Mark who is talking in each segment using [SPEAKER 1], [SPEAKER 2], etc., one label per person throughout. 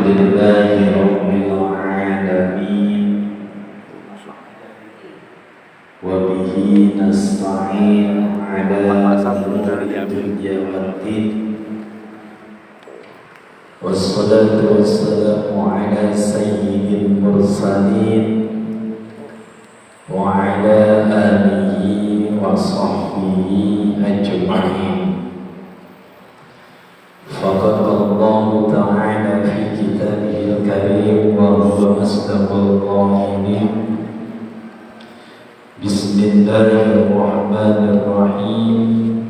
[SPEAKER 1] Alhamdulillahi Rabbil Alamin. Wa bihi nasta'in ala umuri dunya waddin. Wassalatu wassalamu ala sayyidil mursalin wa ala alihi wa sahbihi ajma'in. Faqad Allah Ta'ala fi kitabihil karim wa huwa asdaqul qa'ilin. Bismillahirrahmanirrahim.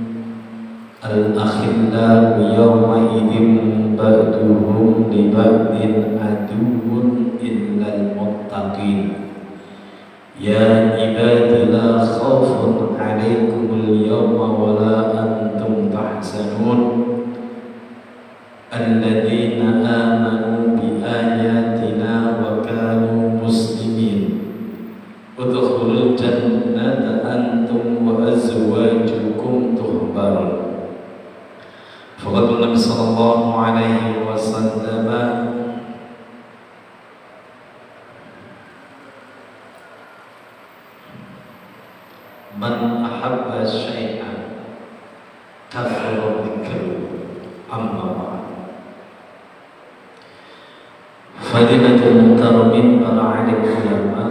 [SPEAKER 1] Al-akhillau yawma idin ba'duhum li ba'din aduwwun illal muttaqin. Ya ibadi la khawfun 'alaikumul yawma wa la antum tahzanun. Alladzina amanu bi ayatina wa kanu muslimin. Udkhulul jannata antum wa azwajukum tuhbarun. Faqala Nabi sallallahu alaihi wasallam, man ahabba syai'an kathura dzikruhu amma Fadilatul Mukarramin para alim ulama,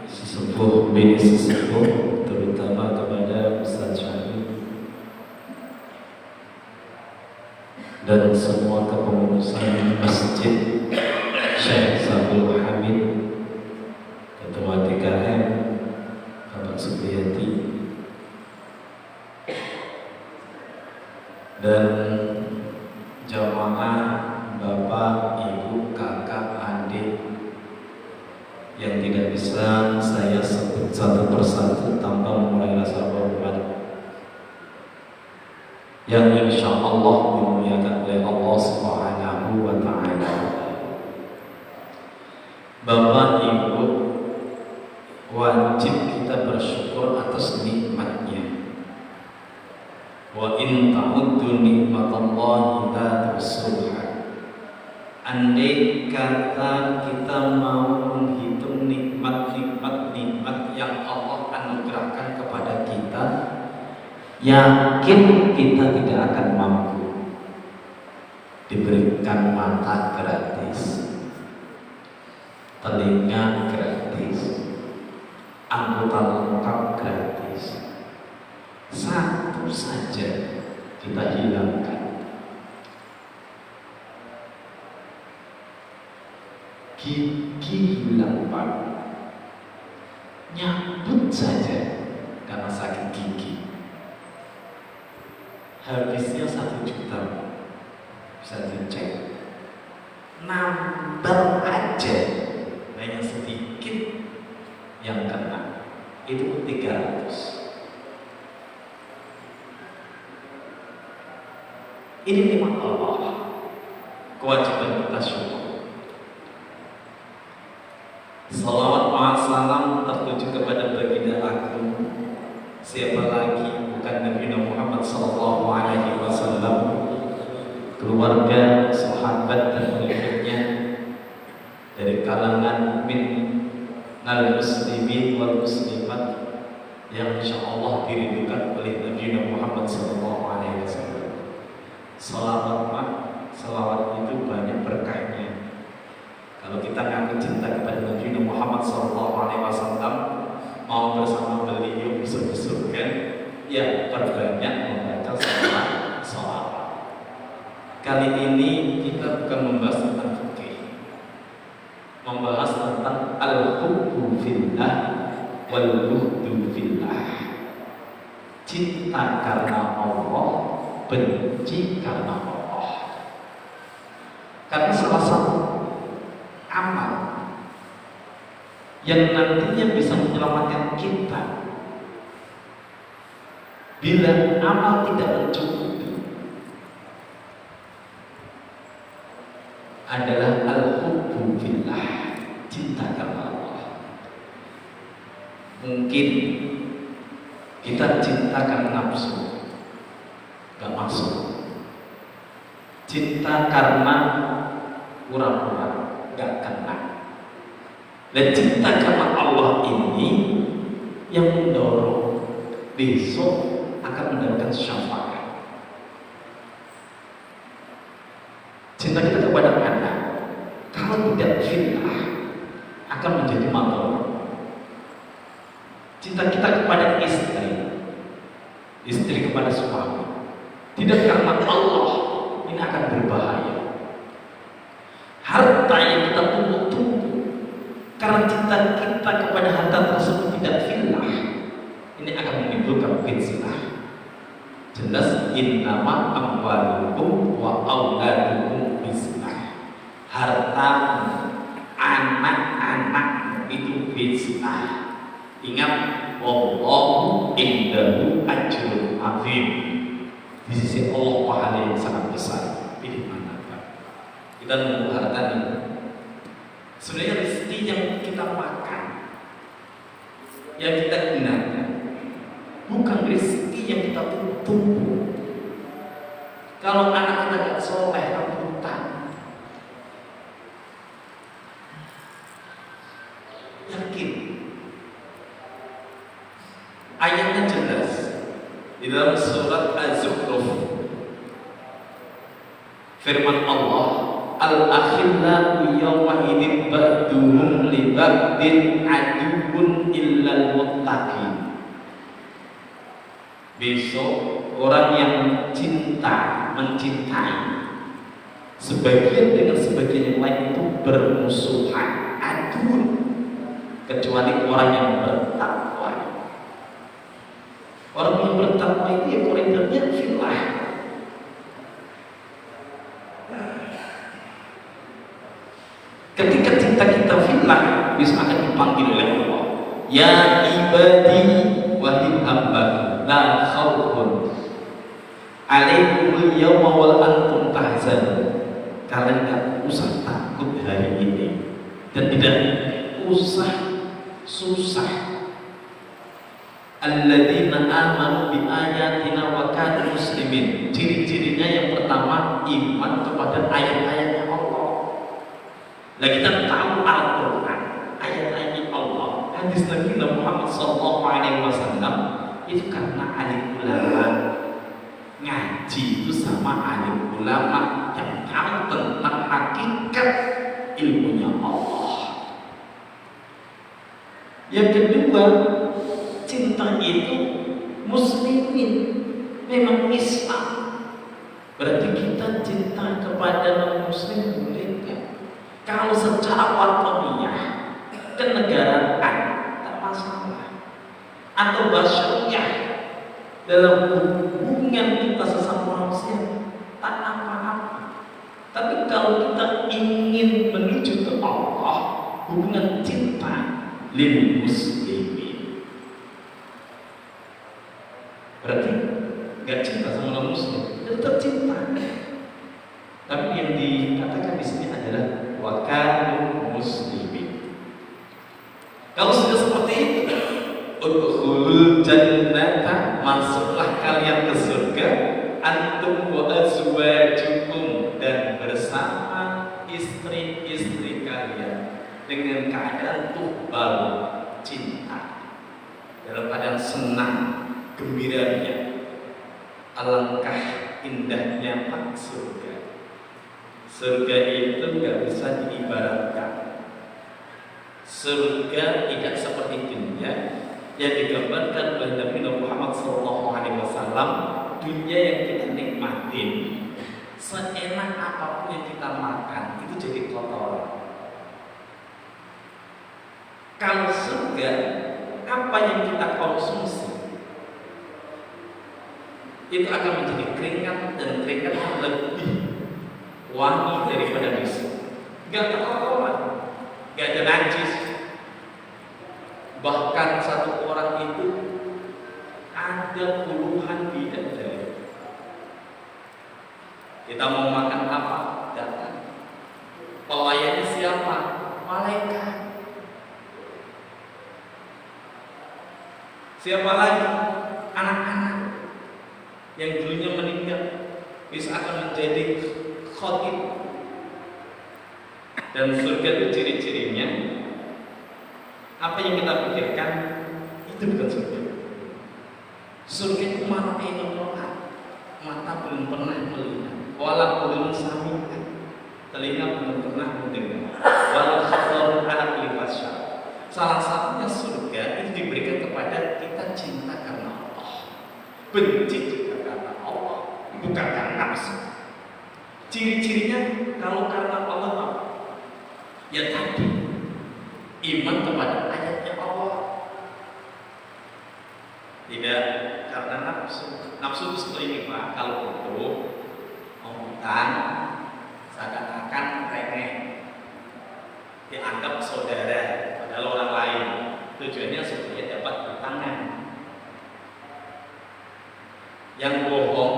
[SPEAKER 1] sesepuh bini sesepuh, terutama kepada Ustaz Syahid dan semua kepengurusan masjid, Syekh Sabul Hamid, Ketua TKM Bapak Supriyati, dan jamaah Bapak, Ibu, Kakak, Adik yang tidak bisa saya sebut satu persatu tanpa memulai rasa hormat, yang insya Allah dimuliakan oleh Allah Subhanahu wa Ta'ala. Bapak, Ibu, wajib kita bersyukur atas nikmatnya. Wa in ta'uddu nikmatallahi la tuhsuha. Andai kata kita mau menghitung nikmat yang Allah anugerahkan kepada kita, yakin kita tidak akan mampu. Diberikan mata gratis, telinga gratis, anggota lengkap gratis. Satu saja kita hilangkan. Gigi hilang Pak, nyabut saja karena sakit gigi, habisnya 1 juta, bisa dicek. Nambah aja hanya sedikit yang kena, itu 300. Ini nikmat Allah, kewajiban kita syukur. Salawat wa salam tertuju kepada baginda agung, siapa lagi bukan Nabi Muhammad sallallahu alaihi wasallam, keluarga, sahabat dan pengikutnya, dari kalangan minal muslimin wal muslimat yang insyaallah diridhokan oleh Nabi Muhammad sallallahu alaihi wasallam. Salawat itu banyak berkahnya. Kalau kita ngaku cinta kepada Nabi Muhammad SAW, mau bersama beliau bisa ke surga, ya perbanyak membaca salawat. Kali ini kita bukan membahas tentang fikih, membahas tentang al-hubbu fillah wal bughdu fillah. Cinta karena Allah, benci karena Allah. Karena salah satu amal yang nantinya bisa menyelamatkan kita bila amal tidak mencukupi adalah al-hubbu fillah, cinta karena Allah. Mungkin kita cinta karena nafsu, gak masuk. Cinta karena pura-pura gak kena. Dan cinta karena Allah ini yang mendorong besok akan mendapatkan syafaat. Cinta kita kepada anak kalau tidak fillah akan menjadi madhar. Cinta kita kepada istri kepada suami tidak karena Allah, ini akan berbahaya. Harta yang kita tunggu-tunggu karena cinta kita kepada harta tersebut tidak fillah, ini akan menimbulkan fitnah. Jelas innama amwalukum wa auladukum fitnah. Harta anak-anak itu fitnah. Ingat, wallahu indahu ajrun azim. Di sisi Allah pahala yang sangat besar. Pilih mana, Pak? Kita nunggu harta ini. Sebenarnya rezeki yang kita makan, yang kita gunakan, bukan rezeki yang kita tunggu. Kalau anak kita gak soleh, rambutan, yakin. Ayatnya jelas di dalam surat Az-Zukhruf. Firman Allah, al-akhillau yawma idin ba'duhum li ba'din aduun illal muttaqin. Besok orang yang mencintai sebagian dengan sebagian yang lain itu bermusuhan, aduun, kecuali orang yang bertakwa. Orang yang bertakwa itu yang koridornya fillah. Ketika cinta kita fillah, bisa akan dipanggil oleh Allah. Ya ibadi wahai hamba, la khawfun alaikumul yawma wal antum tahzanun. Kalian gak usah takut hari ini dan tidak usah susah. Alladzina amanu bi ayatina wa kanu muslimin. Ciri-cirinya yang pertama, iman kepada ayat-ayatnya Allah. Lah kita tahu Al-Qur'an, ayat-ayatnya Allah, hadis Nabi Muhammad SAW itu karena alim ulama. Ngaji itu sama alim ulama yang tahu tentang hakikat ilmunya Allah. Yang kedua, cinta itu muslimin, memang Islam. Berarti kita cinta kepada non-muslim boleh kan? Kalau secara watoniyah kenegaraan tak masalah, atau basyariah dalam hubungan kita sesama manusia tak apa-apa. Tapi kalau kita ingin menuju ke Allah, hubungan cinta lil muslimin, berarti gak cinta sama non muslim, tetap cinta. Tapi yang dikatakan di sini adalah wa kanu muslimin. Kalau sudah seperti itu, udkhulul jannata, masuklah kalian ke surga, antum wa azwajukum, dan bersama istri-istri kalian dengan keadaan tuhbal, cinta, dalam keadaan senang, gembiranya. Alangkah indahnya Pak surga. Surga itu gak bisa diibaratkan. Surga tidak seperti dunia yang digambarkan oleh Nabi Muhammad SAW. Dunia yang kita nikmatin, seenak apapun yang kita makan, itu jadi kotoran. Kalau surga, apa yang kita konsumsi itu akan menjadi keringat, dan keringat lebih wangi daripada misk. Gak terkotoran, gak ada najis. Bahkan satu orang itu ada puluhan bidadari. Kita mau makan apa? Datang. Pelayannya siapa? Malaikat. Siapa lagi? Anak-anak yang dulunya meninggal bisa akan menjadi khotib. Dan surga itu ciri-cirinya apa yang kita pikirkan itu bukan surga. Surga itu mana ini mata belum pernah melihat, walau belum sami'at, telinga belum pernah mendengar, walau khatar ala kulli bashar. Salah satunya surga itu diberikan kepada kita cinta karena Allah, benci juga karena Allah, bukan karena nafsu. Ciri-cirinya kalau karena Allah apa? Ya tadi iman kepada ayatnya Allah, tidak karena nafsu. Nafsu itu seperti ini Pak, kalau butuh mau utang seakan-akan remeh, dianggap saudara padahal orang lain, tujuannya supaya dapat utangan. Yang bohong,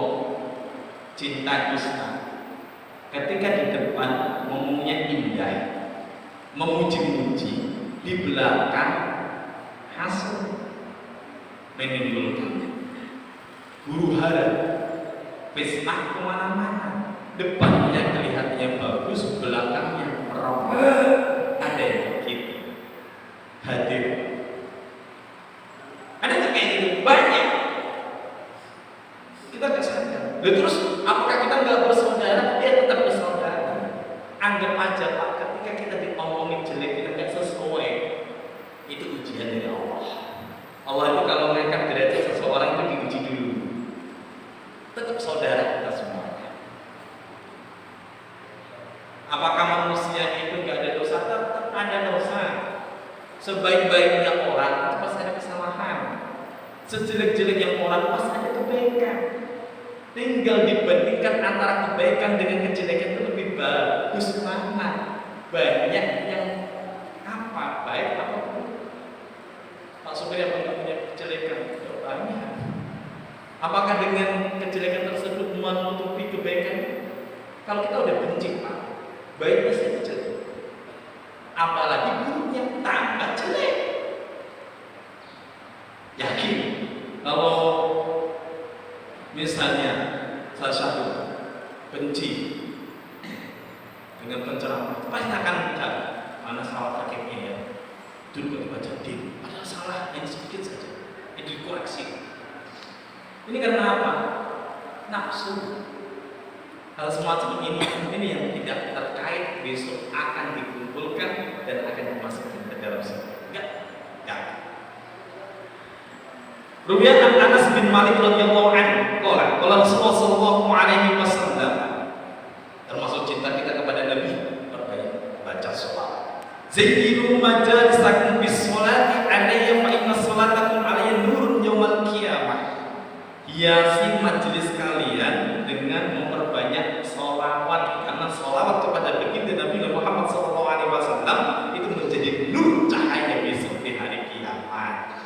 [SPEAKER 1] cinta dusta, ketika di depan ngomongnya indah, memuji-muji, di belakang hasut, menimbulkan huru hara, fitnah kemana-mana. Depannya kelihatannya bagus, belakangnya merombak. Ada yang begitu hadir. Ada yang kayak gitu banyak. Kita nggak sadar. Terus apakah kita nggak bersaudara? Dia tetap bersaudara. Anggap aja Pak, ketika kita diomongin jelek, kita nggak sesuai, itu ujian dari Allah. Allah itu kalau ngangkat derajat seseorang itu diuji dulu. Tetap saudara kita semuanya. Apakah manusia itu nggak ada dosa? Tetap ada dosa. Sebaik-baiknya orang itu pasti ada kesalahan. Sejelek-jeleknya orang pasti ada kebaikan. Tinggal dibandingkan antara kebaikan dengan kejelekan itu lebih bagus mana? Banyak yang apa? Baik apa pun. Pak Supir yang punya kejelekan banyak. Apakah dengan kejelekan tersebut menutupi kebaikan? Kalau kita udah benci Pak, baiknya saja jelek. Apalagi buruknya tambah jelek. Yakin kalau misalnya salah satu benci dengan penceramah, pasti akan mencari mana salah hakikatnya ya. Dulu dibaca din, padahal salah yang sedikit saja, itu dikoreksi. Ini karena apa? Nafsu. Hal semacam ini yang tidak terkait besok akan dikumpulkan dan akan dimasukkan ke dalam surga. Enggak. Ruwiyah Anas bin Malik radhiyallahu anhu, qala Rasulullah sallallahu alaihi wasallam, termasuk cinta kita kepada Nabi, perbanyak baca sholawat. Zayyinu majalisakum bis sholati alayya fa inna sholatakum alayya nurun yaumal qiyamah. Hiasi majelis kalian dengan memperbanyak sholawat, karena sholawat kepada baginda Nabi Muhammad SAW itu menjadi nur cahaya besok di hari kiamat.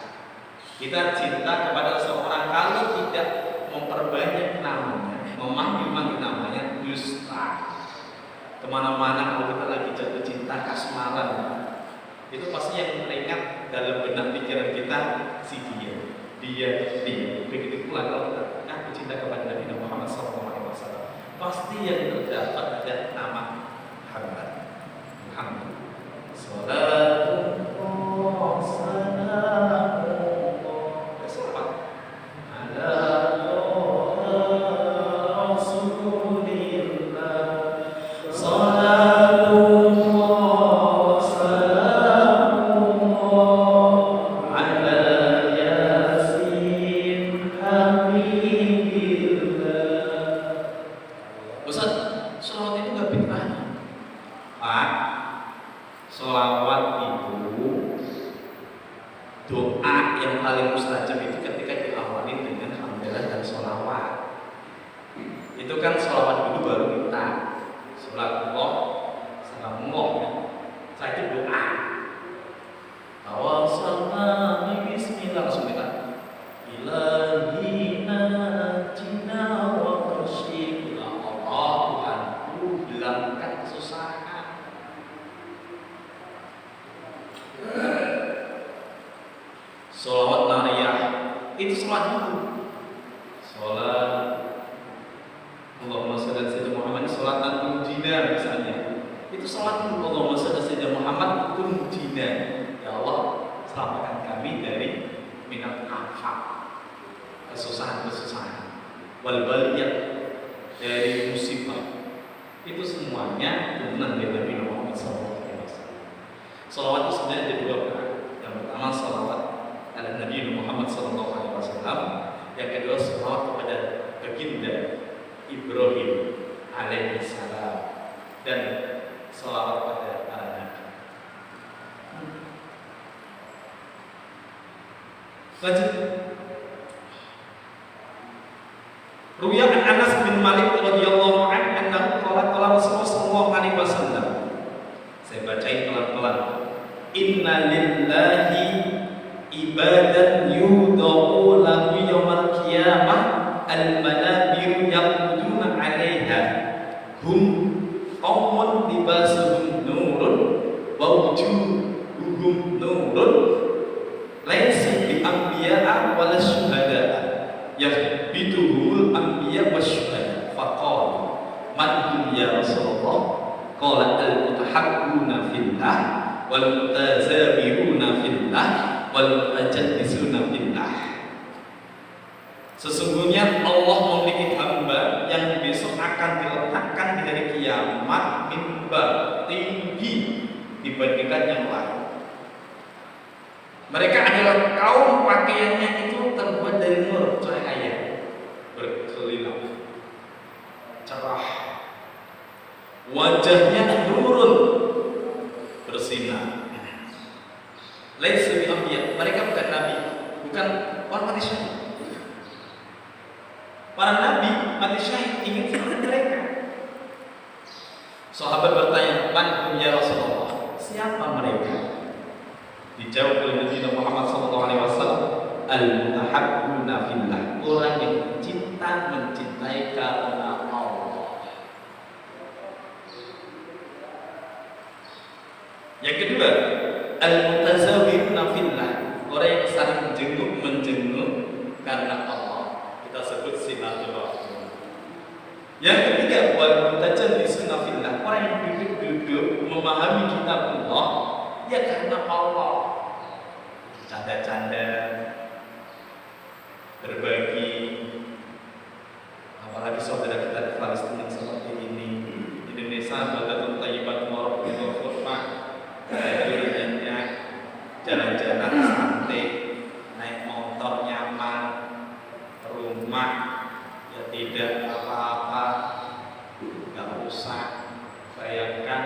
[SPEAKER 1] Kita cinta kepada seorang kalau tidak memperbanyak namanya, memanggil namanya, dusta. Kemana-mana kalau kita lagi jatuh cinta kasmaran, itu pasti yang teringat dalam benak pikiran kita si dia. Begitu pula kalau kita aku cinta kepada Nabi Muhammad SAW, pasti yang terdapat ada nama Muhammad. Salatullah salamullah ala Rasulillah. Salatullah salamullah ala Yasin Habibillah. Ustaz, sholawat itu gak bid'ah? Pak, sholawat itu doa yang paling mustajab itu ketika diawali dengan hamdalah dan sholawat. Itu kan sholawat dulu baru kita sholatullah salamullah ya. Saya itu doa awal salami bismillah langsung kita ilahina jina wa khashib Allah Tuhanku hilangkan kesusahan. Sholawat nariyah itu sholat dulu. Sholat Allahumma kesusahan-kesusahan, wal baliyah, dari musibah. Itu semuanya tuntunan dari Nabi Muhammad SAW. Salawat itu sebenarnya ada dua perkara. Yang pertama salawat ala Nabi Muhammad SAW. Yang kedua salawat kepada baginda Ibrahim alaihissalam dan salawat pada para nabi. Lanjut. Ruya an Anas bin Malik radhiyallahu anhu qala Rasulullah sallallahu alaihi wasallam. Saya bacain pelan-pelan. Inna lillahi ibadan yudau lahu yaumal qiyamah al-manabir yaquduna 'alaiha hum qaumun libasuhum nurun wa wujuhuhum nurun laysa bi anbiya'a wala syuhada'a yahbituhul anbiya wasyuhada. Faqala man hum ya Rasulullah? Qala al-mutahabbuna fillah wal mutazabiruna fillah wal mutajadisuna fillah. Sesungguhnya Allah memiliki hamba yang besok akan diletakkan di hari kiamat mimbar tinggi dibandingkan yang lain. Mereka adalah kaum pakaiannya itu terbuat dari nur, cahaya berkeliling, cerah, wajahnya nurun, bersinar. Laisa bi anbiya, mereka bukan nabi, bukan orang mati syahid. Para nabi mati syahid ingin seperti mereka. Sahabat bertanya, "Man ya Rasulullah?" Siapa mereka? Dijawab oleh Nabi Muhammad SAW, al-mutahabbuna fillah, orang yang cinta mencintai karena Allah. Yang kedua, al-mutazawwiruna fillah, orang yang saling menjenguk karena Allah. Kita sebut silaturahmi. Yang ketiga, wal mutajalisuna fillah, orang yang duduk memahami kitabullah ya karena Allah. Canda-canda, berbagi, apalagi saudara kita di Palestina seperti ini. Indonesia bagatun thayyibatun wa rabbul ghafur. Akhirnya jalan-jalan santai, naik motor nyaman, rumah ya tidak apa-apa, nggak usah. Bayangkan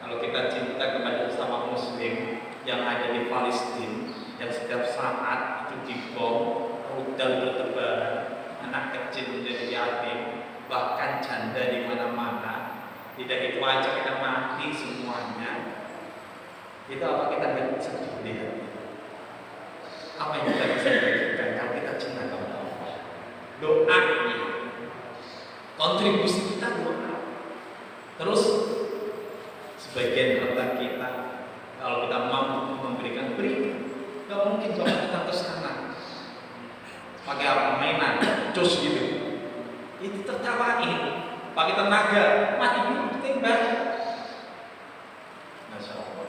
[SPEAKER 1] kalau kita cinta kepada sesama Muslim yang ada di Palestina, yang setiap saat itu dibom, rudal bertebaran, anak kecil menjadi yatim, bahkan janda di mana-mana. Tidak itu aja kita mati semuanya. Itu apa kita nggak bisa lihat? Apa yang kita bisa berikan kalau kita cinta kepada Allah? Doanya, kontribusi kita doa. Terus sebagian harta kita, kalau kita mampu memberikan, berikan. Gak mungkin kalau kita ke sana pakai apa mainan, cus gitu. Itu tertawain, pakai tenaga, mati dulu tembak. Masya Allah.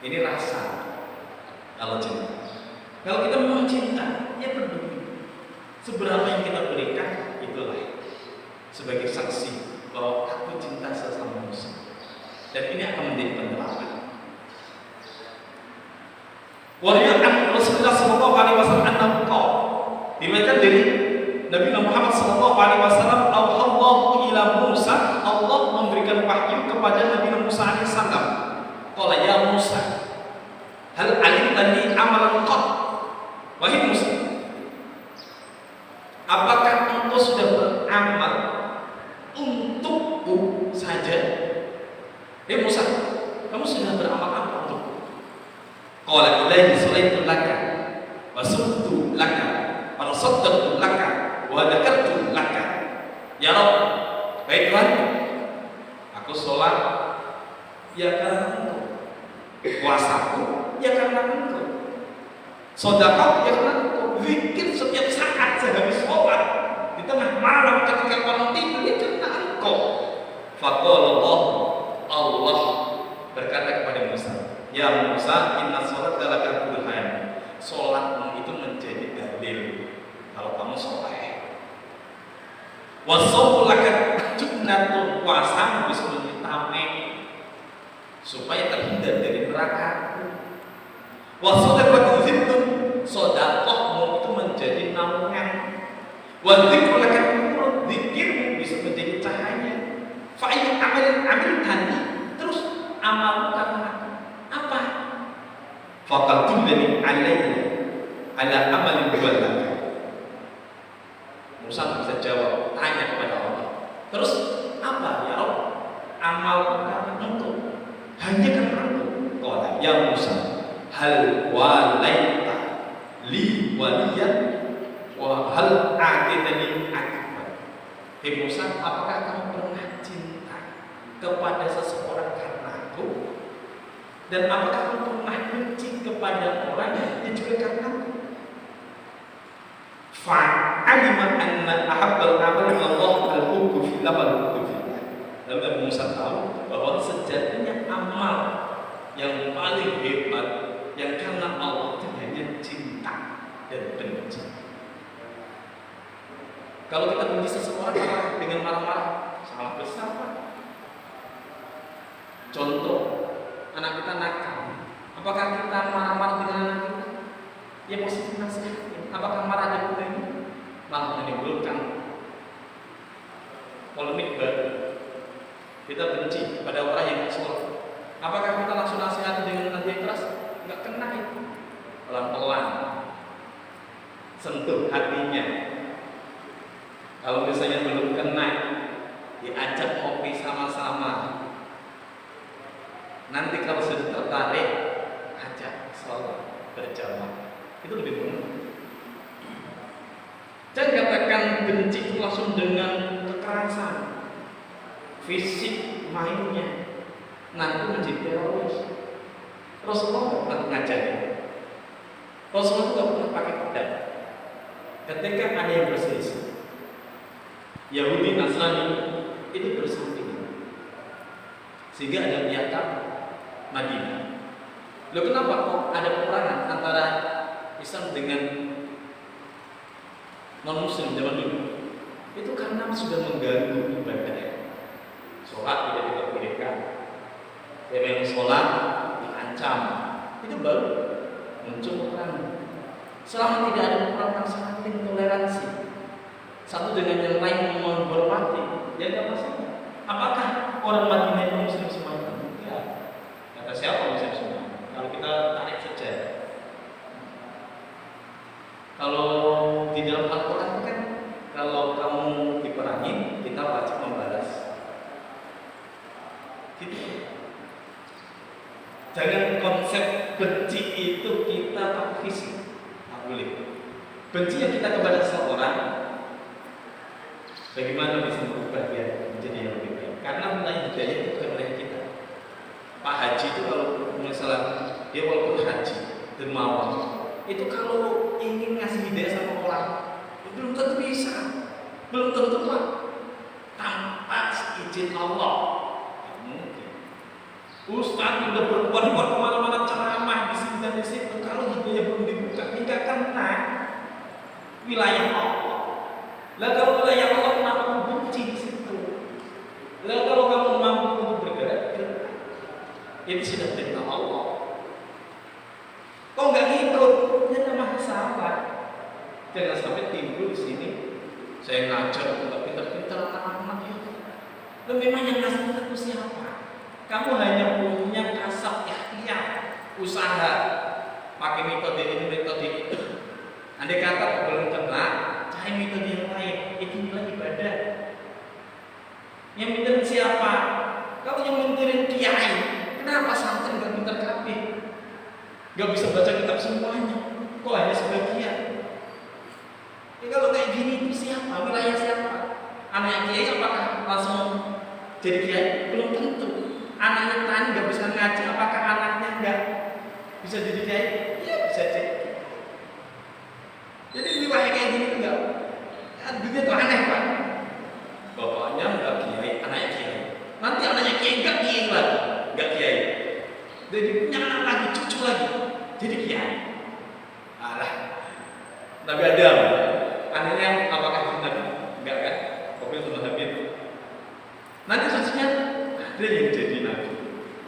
[SPEAKER 1] Ini rasa kalau cinta. Kalau kita mau cinta, ya peduli. Seberapa yang kita berikan, itulah sebagai saksi bahwa aku cinta sesama manusia. Dan ini akan menjadi penerapan. Wari'an Rasulullah sallallahu alaihi wasallam annahu qala, diriwayatkan dari Nabi Muhammad sallallahu alaihi wasallam, "Allahu ila Musa", Allah memberikan wahyu kepada Nabi Musa alaihi salam. Qala ya Musa, hal alimtani amalan qad? Wahai Musa, apakah engkau sudah beramal untukku saja? Musa, kamu sudah beramal apa untukku? Qala ilahi salaitu laka wa sumtu laka wa saddaqtu laka wa dzakartu laka. Ya Rabb, baik Tuhan, aku sholat ya karena Engkau, puasaku ya karena Engkau, sedekah ya karena Engkau, zikir setiap saat sehabis sholat, di tengah malam ketika orang tidur ya karena Engkau. Faqala Allah berkata kepada Musa, ya Musa, inna sholat laka burhan, sholatmu itu menjadi dalil kalau kamu soleh. Wasaumu laka junnatun, puasa bisa menjadi tameng supaya terhindar dari neraka. Wasadaqatu zinnun, sedekahmu itu menjadi naungan. Wa dzikru laka nurun, zikirmu bisa menjadi cahaya. Fa in amal tani, terus amal karena apa? Faqad tullani alayya ala amalin walaka. Musa bisa jawab, tanya kepada Allah. Terus apa ya Allah? Amal karena engkau, hanya karena engkau. Qala ya Musa, hal walaita li waliyan wa hal aqidani akbar. Hei Musa, apakah kamu pernah cinta kepada seseorang karena aku? Dan apakah kamu pernah benci kepada orang yang juga karena aku? Fa'alima anna ahabbal amal Allah al-hubbu fillah wal-hubbu fillah. Lalu Nabi Musa tahu bahwa sejatinya amal yang paling hebat yang karena Allah itu hanya cinta dan benci. Kalau kita benci seseorang dengan marah-marah, salah besar Pak. Contoh, anak kita nakal, apakah kita marah-marah dengan anak kita? Ya positif nasihat. Apakah marah dan gunanya? Malah menimbulkan polemik baru. Kita benci kepada orang yang sholat. Apakah kita langsung nasihati dengan nasihat keras? Enggak kena itu. Pelan-pelan, sentuh hatinya. Kalau misalnya belum kena, diajak kopi sama-sama. Nanti kalau sudah tertarik, ajak sholat berjamaah. Itu lebih benar. Jangan katakan benci itu langsung dengan kekerasan fisik mainnya, nanti menjadi teroris. Rasulullah tidak pernah ngajarin. Rasulullah tidak pernah pakai pedang. Ketika ada yang berselisih, Yahudi Nasrani itu bersampingan, sehingga ada piagam Madinah. Loh, kenapa kok ada peperangan antara Islam dengan non-Muslim zaman dulu? Itu karena sudah mengganggu ibadah. Sholat tidak diperbolehkan, yang sholat diancam. Itu baru muncul peperangan. Selama tidak ada peperangan, saling toleransi satu dengan yang lain, menghormati, ya tidak masalah. Apakah orang Madinah itu Muslim semuanya? Ya, kata siapa Muslim semua? Kalau kita tarik saja, kalau di dalam Al-Quran kan, kalau kamu diperangi, kita wajib membalas. Gitu. Jangan konsep benci itu kita pakai fisik. Tak boleh. Benci yang kita kepada seseorang, bagaimana bisa berubah dia menjadi yang lebih baik? Karena mulai hidayah itu bukan oleh kita. Pak Haji itu kalau misalnya dia walaupun haji dermawan, itu kalau ingin ngasih hidayah sama orang, belum tentu bisa, belum tentu Pak, tanpa izin Allah. Mungkin Ustaz sudah berbuat-buat kemana-mana ceramah di sini dan di situ, kalau hidayah belum dibuka, tidak kena wilayah Allah. Lah kalau wilayah Allah, kenapa kamu benci di situ? Lah kalau kamu mampu untuk bergerak, itu sudah perintah Allah. Kau nggak ngikut, ya nama sahabat. Jangan sampai timbul di sini. Saya ngajar untuk pintar-pintar anak-anak itu. Dan memang yang ngasih itu siapa? Kamu hanya punya kasab ikhtiar, usaha, pakai metode ini, metode itu. Andai kata belum kena, cari metode yang lain. Itu nilai ibadah. Yang minta siapa? Kalau yang mintirin kiai, kenapa santri nggak pintar kabeh? Gak bisa baca kitab semuanya, kok hanya sebagian? Ya kalau kayak gini itu siapa? Wilayah siapa? Anak kiai apakah langsung jadi kiai? Belum tentu. Anaknya tani gak bisa ngaji, apakah anaknya enggak bisa jadi kiai? Ya bisa jadi. Jadi wilayah kayak gini enggak. Ya, dunia itu aneh Pak. Bapaknya enggak kiai, anaknya kiai. Nanti anaknya kiai enggak kiai lagi, enggak kiai. Jadi punya anak lagi, cucu lagi, jadi kiai. Alah, Nabi Adam. Anehnya apakah Nabi? Enggak kan? Qabil sama Habil. Nanti seterusnya ada yang jadi Nabi.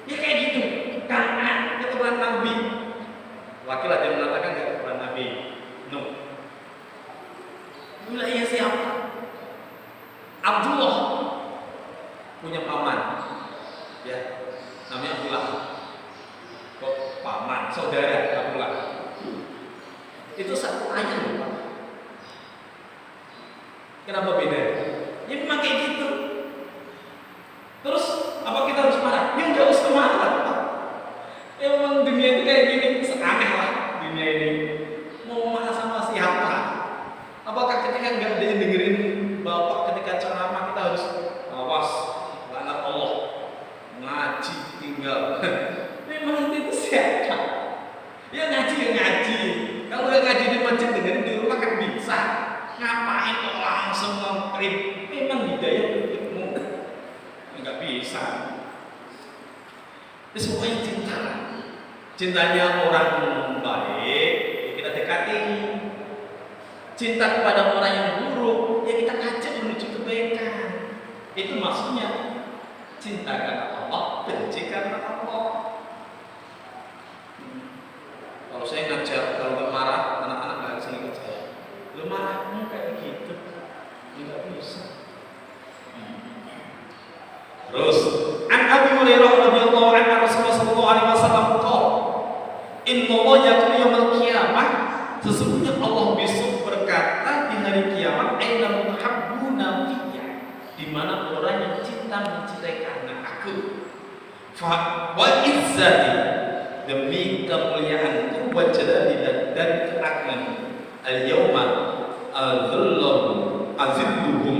[SPEAKER 1] Ya kayak gitu. Kan'an keturunan Nabi. Laki-laki yang mengatakan keturunan Nabi Nuh. Wilayah siapa? Abdullah punya paman. Ya, namanya Abdullah. Kok paman, saudara Abdullah. Itu satu ayah loh, Pak. Kenapa beda? Ya memang kayak gitu. Terus apa kita harus marah? Ya nggak usah marah, Pak. Ya memang dunia itu kayak gini, aneh lah dunia ini. Mau marah sama siapa? Apakah ketika nggak ada yang dengerin bapak ketika ceramah kita harus awas, laknat Allah, ngaji tinggal. Memang itu siapa? Ya ngaji ya ngaji. Kalau nggak ngaji di masjid dengerin di rumah kan bisa. Ngapain kok langsung nge-print? Memang hidayah untukmu. Nggak bisa. Itu semuanya cinta. Cintanya orang baik, ya kita dekati. Cinta kepada orang yang buruk, ya kita ajak menuju kebaikan. Itu maksudnya cinta karena Allah, benci karena Allah. Kalau saya ngajar, kalau nggak marah, anak-anak nggak bisa ikut saya. Lu marahnya kayak gitu, nggak bisa. Terus, an Abi Hurairah radhiyallahu anhu Rasulullah sallallahu alaihi wasallam qala, "Inna Allah yaqulu yaumil qiyamah." Sesungguhnya Allah besok berkata di hari kiamat, "Aina muhabbuna fiyya." Di mana orang yang cinta mencintai karena aku. Fa wa izzati, demi kemuliaanku, wa jalali dan keagungan. Al-yawma azilluhum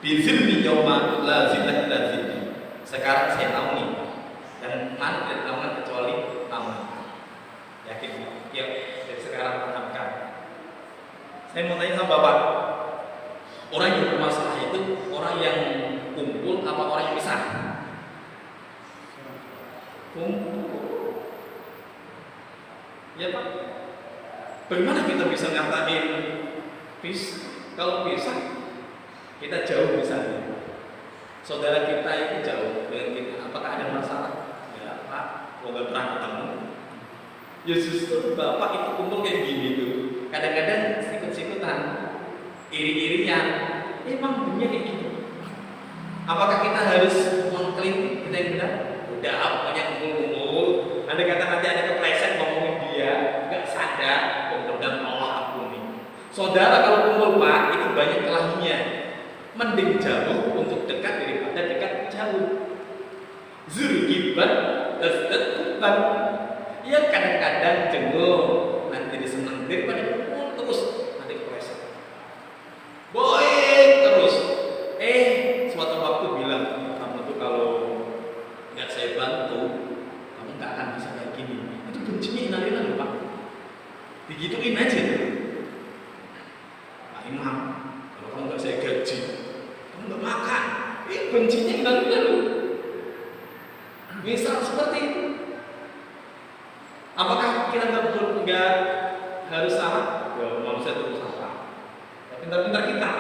[SPEAKER 1] bizilli yawma la zillah illa zilli. Sekarang saya tahu nih, dan mana tidak tahu kecuali tamu. Yakin? Ya, dari sekarang tanamkan. Saya mau tanya sama Bapak, orang yang bermasalah itu orang yang kumpul apa orang yang pisah? Kumpul. Ya Pak. Bagaimana kita bisa ngatain kalau pisah kita jauh misalnya, saudara kita itu jauh dengan kita, apakah ada masalah? Ya Pak, nggak pernah ketemu. Ya justru Bapak itu kumpul kayak gini tuh, kadang-kadang sikut-sikutan, iri-irian. Emang dunia kayak gitu. Apakah kita harus mengklaim kita yang benar? Udah, pokoknya kumpul-kumpul. Andai kata nanti ada kepleset ngomongin dia, nggak sadar, mudah-mudahan Allah ampuni. Saudara kalau kumpul Pak, itu banyak kelahinya. Mending jauh untuk dekat daripada dekat jauh. Zurgiban, tetap. Ya kadang-kadang jenguk, nanti disenang daripada kumpul terus nanti kepleset. Baik terus. Suatu waktu bilang, kamu tuh kalau nggak saya bantu, kamu nggak akan bisa kayak gini. Itu bencinya inalillah loh Pak. Digituin aja. Pak Imam, kalau kamu nggak saya gaji, kamu nggak makan. Bencinya inalillah loh. Misal seperti itu. Apakah kita nggak harus salah? Ya, manusia itu salah. Ya, pintar-pintar kita.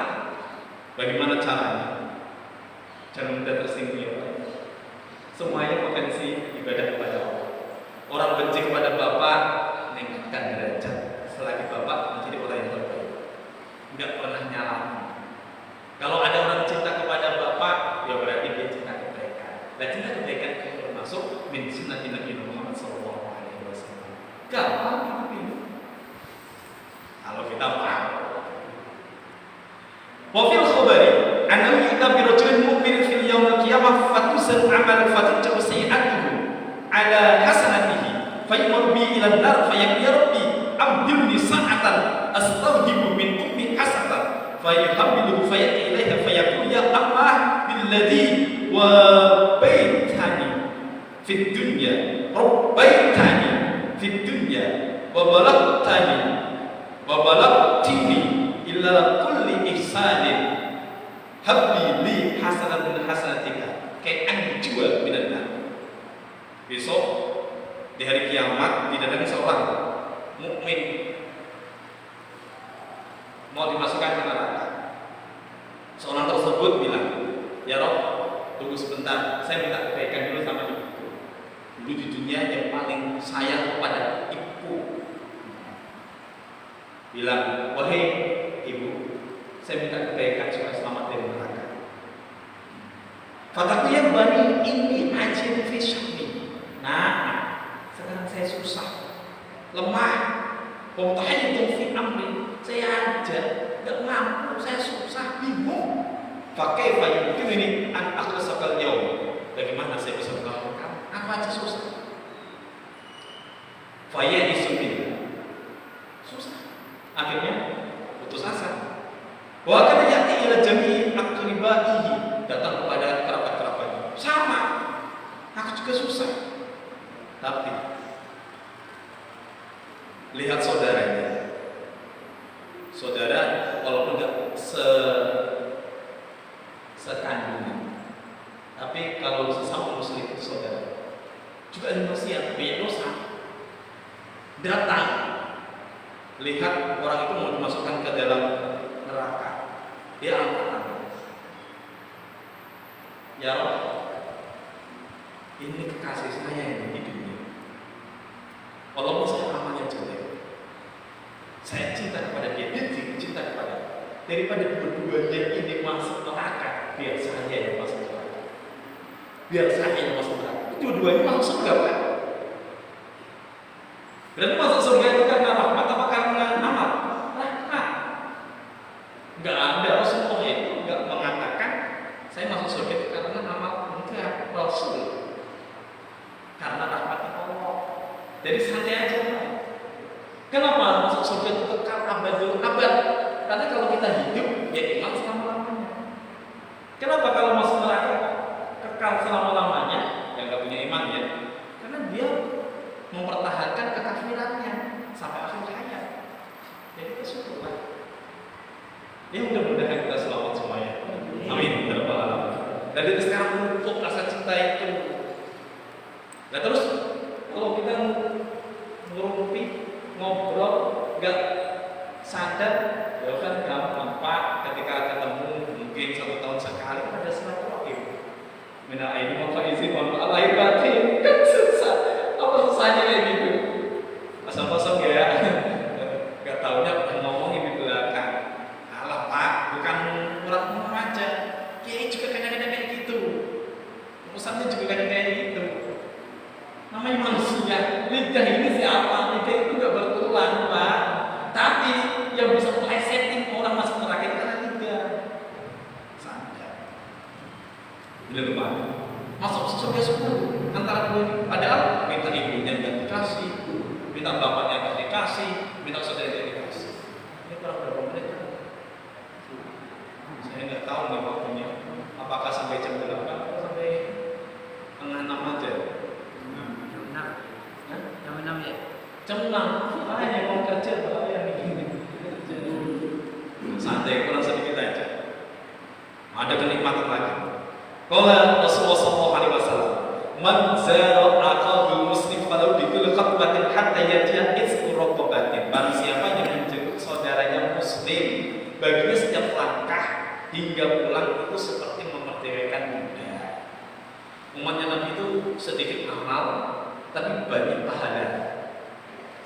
[SPEAKER 1] Bagaimana caranya? Jangan mudah tersinggung ya Pak. Semuanya potensi ibadah kepada Allah. Orang benci kepada Bapak, meningkatkan derajat. Selagi Bapak menjadi orang yang terbaik, nggak pernah nyalah. Kalau ada orang cinta kepada Bapak, ya berarti dia cinta kebaikan. Dan cinta kebaikan itu termasuk min sunnati Nabi Muhammad SAW. Gampang kita pilih. Kalau kita paham. Wafil khobari, annahu yu'ta bi rajulin mu'min fil yawmil qiyamah fatuzan 'amal fatuj'u sayyi'atuhu 'ala hasanatihi fayumar bi ila an-nar fayaqulu rabbi abdilni sa'atan astawhibu min ummi hasanatan fayuhammiluhu fayati ilaiha fayaqulu ya Allah billadhi wa baitani fid dunya rabbaitani fid dunya wa balagtini illa kulli ihsanin habbi li hasanatun hasanatika kayak anjua minanna. Besok di hari kiamat didatangi seorang mukmin mau dimasukkan ke neraka. Seorang tersebut bilang, ya Rob, tunggu sebentar, saya minta kebaikan dulu sama ibuku. Dulu di dunia yang paling sayang kepada ibuku. Bilang, wahai ibu, saya minta kebaikan supaya selamat dari neraka. Kataku ya bani ini ajin fi syahmi. Nah, sekarang saya susah, lemah, mutahidun fi amri. Saya aja nggak mampu, saya susah, bingung. Pakai mungkin ini aku sekal jauh. Bagaimana saya bisa melakukan? Aku aja susah. Faya disubin, susah. Akhirnya putus asa. Wa kana yati ila jami'i aqribaihi, datang kepada kerabat-kerabatnya. Sama. Aku juga susah. Tapi lihat saudaranya. Saudara walaupun enggak sekandungan, tapi kalau sesama muslim itu saudara juga ada manusia punya dosa. Datang lihat orang itu mau dimasukkan ke dalam neraka, dia angkat tangan, ya Allah, ini kekasih saya yang di dunia, walaupun saya amalnya jelek, saya cinta kepada dia, dia cinta kepada dia. Daripada dua-duanya ini masuk neraka, biar saya yang masuk neraka, biar saya yang masuk neraka. Dua-duanya masuk surga, Pak. Berarti masuk surga itu karena rahmat apa karena amal? Rahmat. Enggak ada, Rasulullah itu enggak mengatakan saya masuk surga itu karena amal. Enggak, Rasul karena rahmatnya Allah. Jadi santai aja, Pak. Kenapa masuk surga itu kekal abadul abad? Karena kalau kita hidup ya iman selama-lamanya. Kenapa kalau masuk neraka kekal selama-lamanya? Yang enggak punya iman ya. Karena dia mempertahankan kekafirannya sampai akhir hayat. Jadi bersyukurlah. Ya mudah-mudahan kita selamat semuanya. Amin. Dan itu sekarang untuk rasa cinta itu. Nah terus kalau kita ngerumpi, ngobrol, nggak sadar, ya kan gampang Pak. Ketika ketemu mungkin 1 tahun sekali ada silaturahim. Minal aidin wal faizin wal lahir batin, kan susah. Apa susahnya kayak gitu? Pasang-pasang ya, nggak taunya ngomongin di belakang. Alah Pak, bukan orang aja. Kiai juga kadang-kadang kayak gitu. Urusannya juga kadang kayak gitu. Namanya manusia. Lidah ini siapa? Lidah itu nggak berulang Pak. Tapi yang bisa melesetin orang masuk neraka itu karena lidah. Sadar. Bila kemana? Masuk surga 10 antara dua. Padahal minta ibunya nggak dikasih, minta bapaknya nggak dikasih, minta saudaranya nggak dikasih. Ini kurang berapa menit kan? Saya nggak tahu nih waktunya. Apakah sampai jam 8 atau sampai tengah 6 aja?
[SPEAKER 2] Jam 6 ya?
[SPEAKER 1] Jam 6. Makanya mau kerja bahaya nih. Santai, kurang sedikit aja. Ada kenikmatan lagi. Qala Rasulullah sallallahu alaihi wasallam, "Man zara aqabul muslim falau bikul khatbatin hatta yajia isku raqabatin." Barang siapa yang menjemput saudaranya muslim, baginya setiap langkah hingga pulang itu seperti memerdekakan budak. Umatnya Nabi itu sedikit amal, tapi banyak pahala.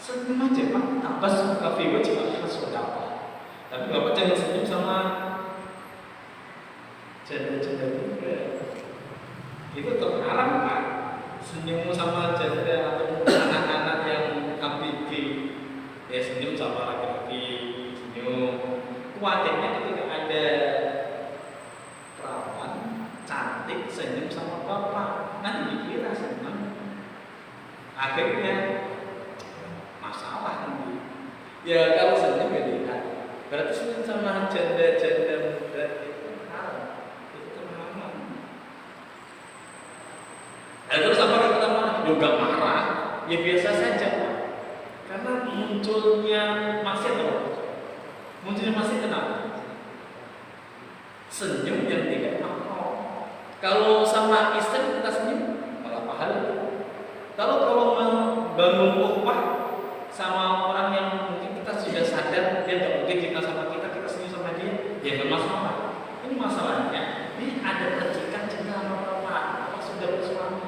[SPEAKER 1] Senyum aja Pak, tambah suka fiwa cuma sedekah. Tapi Bapak jangan senyum sama janda-janda juga. Itu terlarang Pak. Senyum sama janda atau anak-anak yang ABG. Ya senyum sama laki-laki, senyum. Khawatirnya ketika ada perawan cantik senyum sama bapak, nanti dikira senang. Akhirnya masalah nanti. Ya kalau senyum ya dilihat. Berarti senyum sama janda-janda muda itu haram. Terus apa kita marah? Juga marah, ya biasa saja Pak. Karena munculnya maksiat apa? Munculnya maksiat kenapa? Senyum yang tidak makro. Kalau sama istri kita senyum, malah pahala. Kalau membangun ukhuwah sama orang yang mungkin kita sudah sadar dia tidak mungkin cinta sama kita, kita Ya bermasalah. Ini masalahnya, ini ada percikan cinta sama bapak sudah bersuami.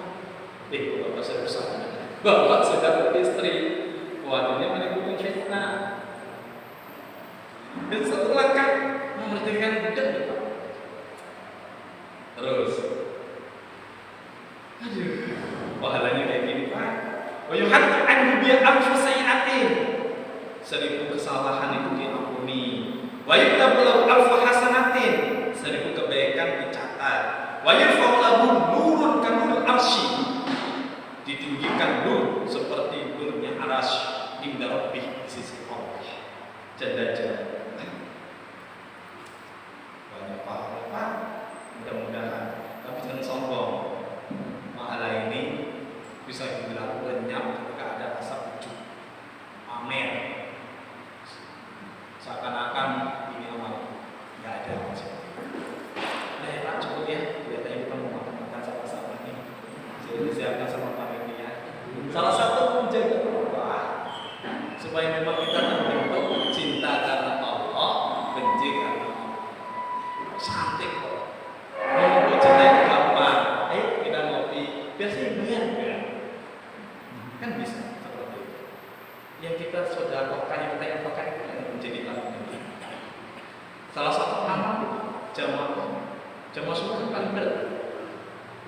[SPEAKER 1] Bapak sudah bersuami. Bapak sudah beristri. Waduhnya menimbulkan fitnah. Dan satu langkah memerdekakan budak Bapak. Terus, aduh, pahalanya kayak gini Pak. Wayuhati anhu biya anfusayatin. 1000 kesalahan itu diampuni. Wa yuktabu lahu alfu hasanatin. 1000 kebaikan dicatat. Wa yarfa'u lahu nurun kanuril arsy. Ditinggikan nur seperti nurnya arsy inda rabbih, di sisi Allah. Jalla-jalla. Banyak pahala Pak. Mudah-mudahan. Tapi jangan sombong. Pahala ini bisa dibilang lenyap ketika ada rasa ujub, pamer, seakan-akan ini amal, nggak ada maksud. Nah ya Pak, cukup ya, kelihatannya kita mau makan sama-sama ini. Jadi disiapkan sama panitia. Salah satu menjaga Allah supaya memang kita terbentuk cinta karena Allah, benci karena Allah. Santai kok. Mau cinta itu gampang. Ayo kita ngopi. Biasanya bayar ya. Kan bisa seperti itu. Yang kita sedekahkan, yang kita infakkan itu yang menjadi lakukan. Salah satu amal jamaah subuh paling berat.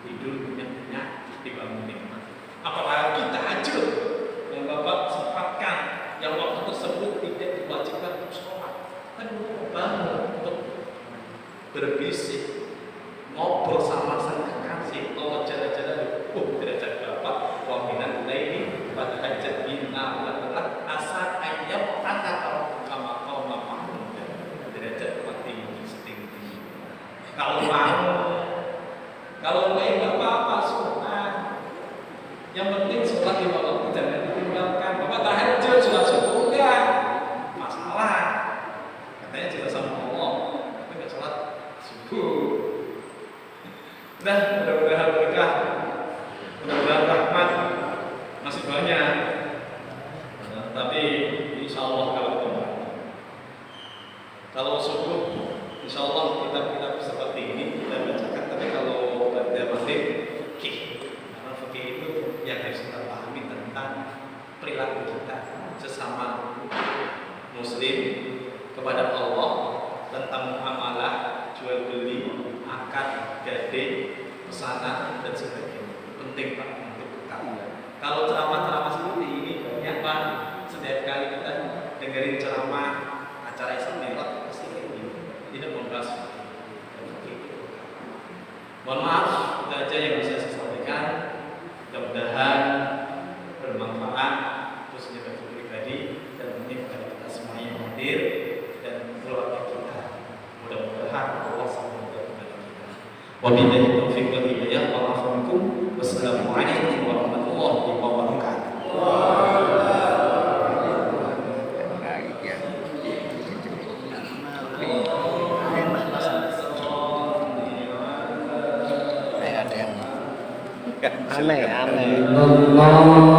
[SPEAKER 1] Tidur banyak dibangun nikmat. Apalagi tahajud yang Bapak sempatkan, yang waktu tersebut tidak diwajibkan untuk sholat, kan untuk bangun, untuk berbisik, ngobrol sama sang kekasih Allah Jalla-Jalla. Derajat Bapak waminan laili pada hajat bina adalah asal ayam kata kama kau mampu derajat tinggi setinggi. Kalau mau nggak apa-apa sunnah. Yang penting sholat lima waktu jangan ditinggalkan. Bapak tahajud sholat subuh enggak masalah. Katanya jelas sama Allah, tapi nggak sholat subuh. Nah, mudah-mudahan berkah. Mudah-mudahan rahmat masih banyak, tapi insya Allah kalau subuh insya Allah kita seperti ini kita bacakan. Tapi kalau pada maghrib fikih, karena fikih itu yang harus kita pahami tentang perilaku kita sesama muslim kepada Allah, tentang muamalah, jual beli, akad, gade, pesanan dan sebagainya. Penting Pak untuk kita. Kalau ceramah-ceramah seperti ini banyak Pak. Setiap kali kita dengerin ceramah acara Islam Mi'raj pasti ini tidak membahas itu. Mohon maaf, itu aja yang bisa saya sampaikan. Mudah-mudahan bermanfaat khususnya bagi pribadi dan ini bagi kita semua yang hadir dan keluarga kita. Mudah-mudahan Allah selalu kepada kita. Wabillahi taufiq wal hidayah. Wassalamualaikum warahmatullahi wabarakatuh.
[SPEAKER 2] Aneh.
[SPEAKER 3] Allah